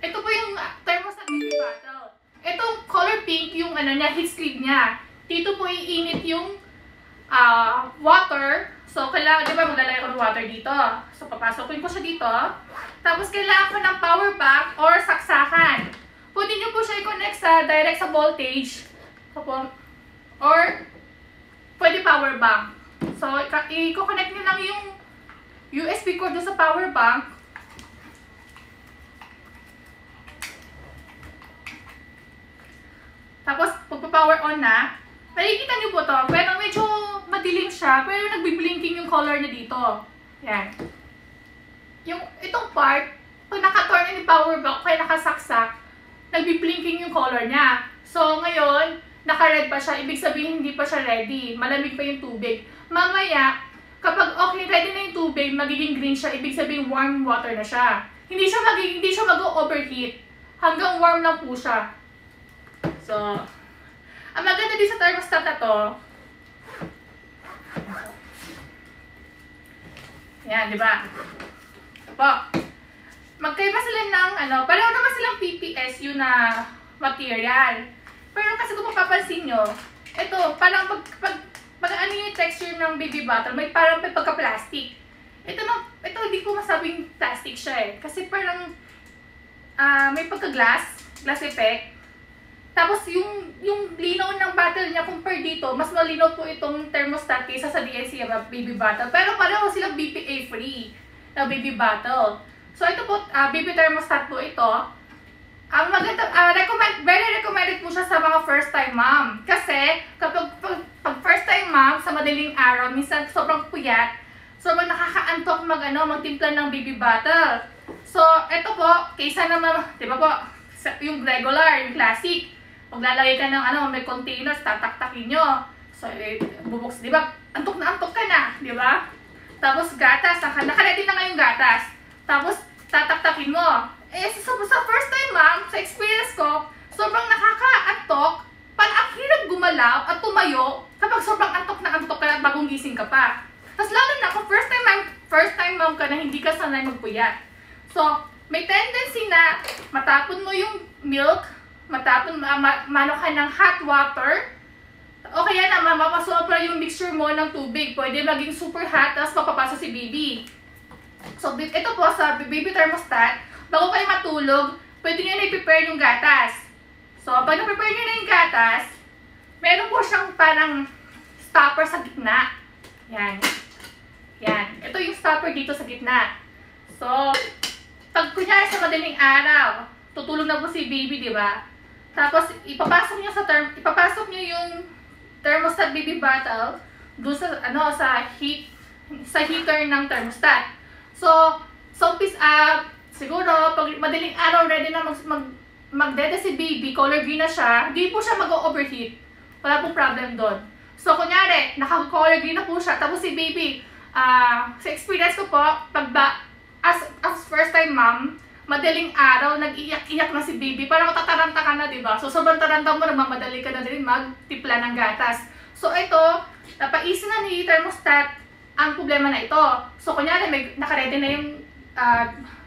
Ito po yung thermostat baby bottle. Itong color pink yung ano niya, heat sleeve niya. Dito po iinit yung water. So, kailangan, di ba, maglalagay ko ng water dito. So, papasokin ko siya dito. Tapos, kailangan ko ng power bank or saksakan. Pwede nyo po siya i-connect sa direct sa voltage. Or, pwede power bank. So, i-connect nyo lang yung USB cord doon sa power bank. Tapos, pagpa-power on na, nakikita nyo po to, pero medyo madilim siya, pero nagbi-blinking yung color niya dito. Yan. Itong part, pag naka-turn na yung power bank, kaya nakasaksak, nagbi-blinking yung color niya. So, ngayon, naka-red pa siya, ibig sabihin hindi pa siya ready. Malamig pa yung tubig. Mamaya, kapag okay, ready na yung tubig, magiging green siya, ibig sabihin warm water na siya. Hindi siya mag-overheat. Hanggang warm lang po siya. So, ang maganda din sa thermostat na to, yan, di ba? Po. Magkaiba sila ng, pareho naman silang PPSU na material. Pero kasi kung mapapansin nyo, ito, parang pag ano yung texture ng baby bottle, may parang may pagka-plastic. Ito hindi ko masabing plastic siya eh. Kasi parang may pagka-glass effect. Tapos yung linaw ng bottle niya compare dito, mas malinaw po itong thermostat kaysa sa DNC baby bottle. Pero pareho silang BPA free na baby bottle. So ito po, baby thermostat po ito. Ang maganda, very recommended po siya sa mga first time mom. Kasi kapag pag first time mom sa madaling araw, minsan sobrang puyat, sobrang nakakaantok magtimpla ng baby bottle. So ito po, kaysa naman, di ba po, yung regular, yung classic. Maglalagay ka ng may containers, tataktakin nyo. So, bubuks, di ba? Antok na antok ka na, di ba? Tapos, gatas. Nakaredy na nga yung gatas. Tapos, tataktakin mo. Sa first time, ma'am, sa experience ko, sobrang nakakaantok, ang hirap gumalaw at tumayo kapag sobrang antok na antok ka at bagong gising ka pa. Tapos, lalo na kung first time ma'am ka na hindi ka sanay magpuyat. So, may tendency na matapon mo yung milk, mano ka ng hot water, o kaya naman mapasobra yung mixture mo ng tubig. Pwede maging super hot, tapos mapapasa si baby. So, ito po sa baby thermostat, bago kayo matulog, pwede nyo na i-prepare yung gatas. So, pag na-prepare nyo na yung gatas, meron po siyang parang stopper sa gitna. Yan. Yan. Ito yung stopper dito sa gitna. So, pag kunyari sa madaling araw, tutulog na po si baby, di ba? Tapos ipapasok niyo yung thermostat baby bottle doon sa heater ng thermostat. So siguro pag madaling araw ready na magdede si baby, color green na siya, hindi po siya mag-overheat. Wala pong problem doon. So kunyari, naka-color green na po siya, tapos si baby, sa experience ko po, as first time mom, madaling araw, nag-iyak-iyak na si baby, parang matataranta ka na, diba? So, sobrang taranta mo, nagmamadali ka na din magtipla ng gatas. So, ito, napaisin na ni thermostat ang problema na ito. So, kunyari, nakaredy na yung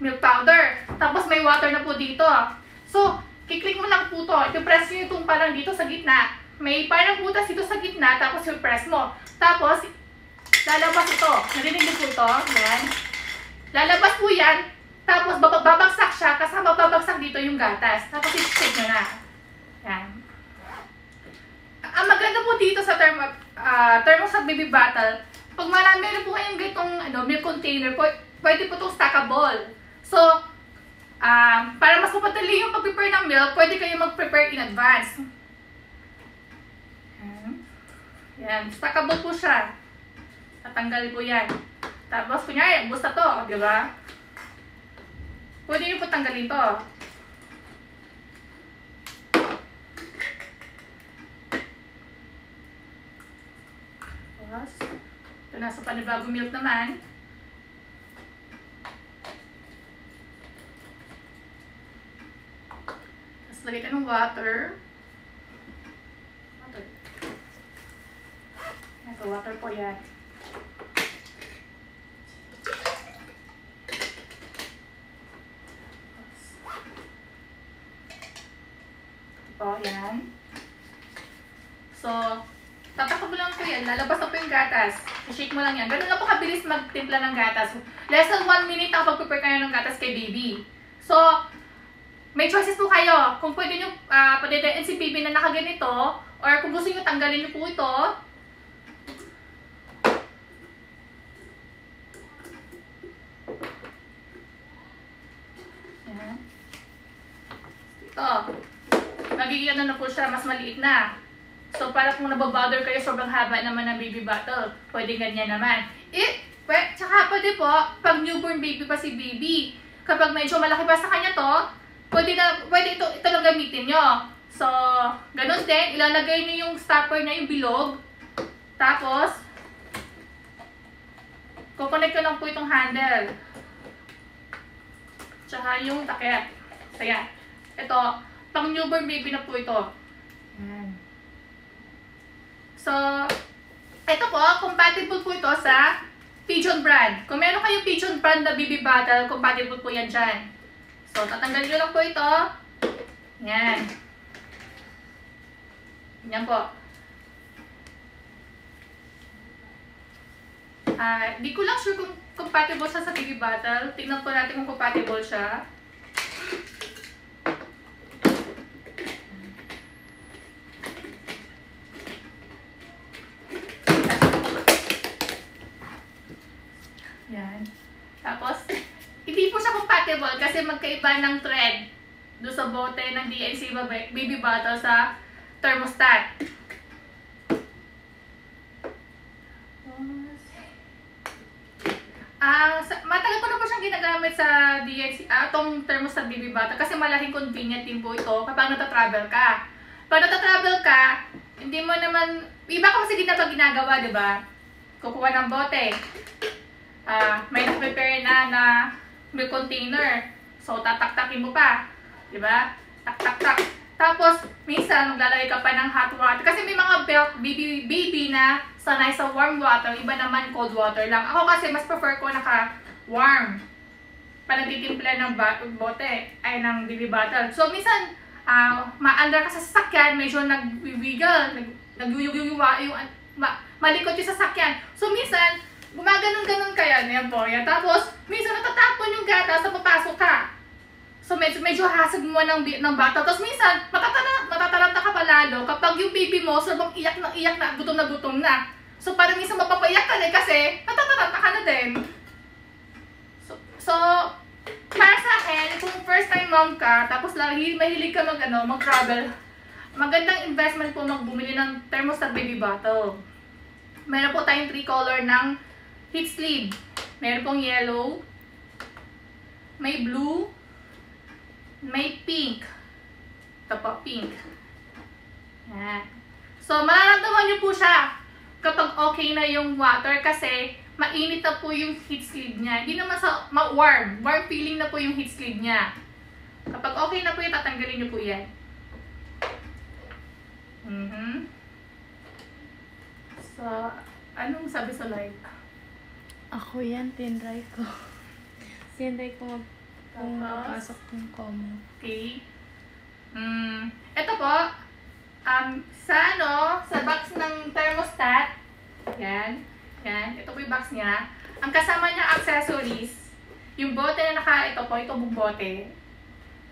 milk powder, tapos may water na po dito. So, kiklik mo lang po to, i-press nyo itong parang dito sa gitna. May parang butas dito sa gitna, tapos i-press mo. Tapos, lalabas ito. Narinig niyo po ito? Yan. Lalabas po yan. Tapos, babagsak siya, kasama babagsak dito yung gatas. Tapos, i-shake nyo na. Yan. Ang maganda po dito sa thermostat baby bottle, pag meron po kayong gitong milk container, pwede po itong stackable. So, para mas mapadali yung pag-prepare ng milk, pwede kayo mag-prepare in advance. Yan. Stackable po siya. Tatanggal po yan. Tapos, kunyari, gusto to, di ba? Pwede nyo po tanggalin to. Tapos, ito na sa panibagong milk naman. Tapos, lagay ka ng water. Ito, water po yan. po, yan. So, tapak mo lang po yan. Lalabas na po yung gatas. I-shake mo lang yan. Ganun lang po kabilis magtimpla ng gatas. Less than 1 minute ang pag-prepare kayo ng gatas kay baby. So, may choices po kayo. Kung pwede nyo padedein si baby na nakaganito, or kung gusto nyo tanggalin nyo po ito, yan. Ito. Magiging ano na po siya, mas maliit na. So, para kung nababother kayo, sobrang haba naman ng baby bottle, pwede ganyan naman. Tsaka pwede po, pag newborn baby pa si baby, kapag medyo malaki pa sa kanya to, pwede ito lang gamitin nyo. So, ganun din, ilalagay nyo yung stopper niya, yung bilog. Tapos, kukonect ko lang po itong handle. Tsaka yung takip. So, yan. Ito, pang newborn baby na po ito. Yan. So, ito po, compatible po ito sa Pigeon brand. Kung meron kayong Pigeon brand na baby bottle, compatible po yan dyan. So, tatanggalin nyo lang po ito. Yan. Yan po. Di ko lang sure kung compatible siya sa baby bottle. Tingnan po natin kung compatible siya. Yan. Tapos, hindi po siya compatible kasi magkaiba ng thread doon sa bote ng DNC baby bottle sa thermostat. Matagal ko na po siyang ginagamit sa DNC, itong thermostat baby bottle kasi malaking convenient din po ito kapag nata-travel ka. Pag nata-travel ka, hindi mo naman, iba ko kasi ginagawa, di ba? Kukuha ng bote. May na-prepare na milk container. So, tatak-takin mo pa. Diba? Tak-tak-tak. Tapos, minsan, maglalagay ka pa ng hot water. Kasi may mga baby na sanay sa warm water. Iba naman cold water lang. Ako kasi, mas prefer ko naka-warm. Pa nagtitimpla ng bote. Ay, ng baby bottle. So, minsan, ma-under ka sa sasakyan. Medyo nag-wiggle. Nag-yuyuyuwa yung malikot yung sasakyan. So, minsan, gumaganon-ganon kaya, yan po, yan. Tapos, minsan natatapon yung gatas na papasok ka. So, medyo hasag mo ng bata. Tapos, minsan, matataranta ka pa lalo kapag yung baby mo, sobrang iyak na, gutom na. So, parang minsan mapapaiyak ka na kasi, natataranta ka na din. So, para sa akin, kung first time mom ka, tapos mahilig ka mag-travel, magandang investment po bumili ng thermostat baby bottle. Meron po tayong 3 color ng heat sleeve. Meron pong yellow, may blue, may pink. Ito po, pink. Yan. So, mararamdaman nyo po siya kapag okay na yung water kasi mainit na po yung heat sleeve niya. Hindi naman sa warm. Warm feeling na po yung heat sleeve niya. Kapag okay na po yung tatanggalin nyo po yan. So, anong sabi sa live? Ako yan, tinry ko. Tinry ko kung mapasok yung comment. Okay. Ito po, sa box ng thermostat, yan, ito po yung box niya. Ang kasama niya accessories, yung bote na ito buong bote.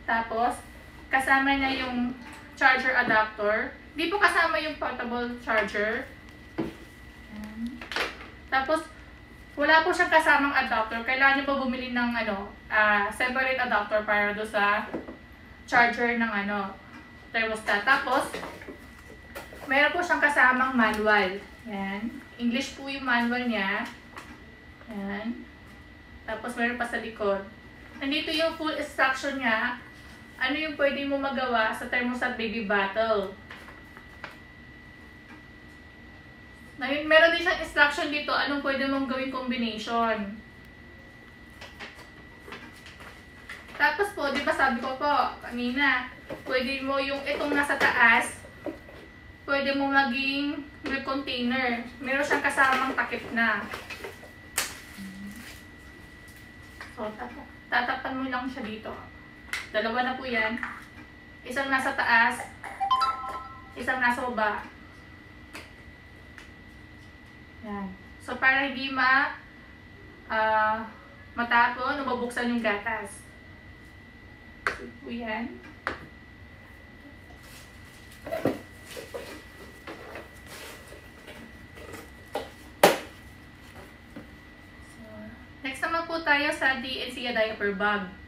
Tapos, kasama niya yung charger adapter. Di po kasama yung portable charger. Tapos, wala po siyang kasamang adapter. Kailangan nyo po bumili ng separate adapter para do sa charger ng thermostat. Tapos, meron po siyang kasamang manual. Yan. English po yung manual niya. Yan. Tapos, meron pa sa likod. Nandito yung full instruction niya. Ano yung pwede mo magawa sa thermostat baby bottle. Meron din siyang instruction dito, anong pwede mong gawing combination. Tapos po, di ba sabi ko po, kanina, pwede mo yung itong nasa taas, pwede mo maging milk container. Meron siyang kasamang takip na. So, tatakpan mo lang siya dito. Dalawa na po yan. Isang nasa taas, isang nasa baba. Yan. So, para hindi matapon, mabubuksan yung gatas. So, yan. So, next naman po tayo sa DNC diaper bag.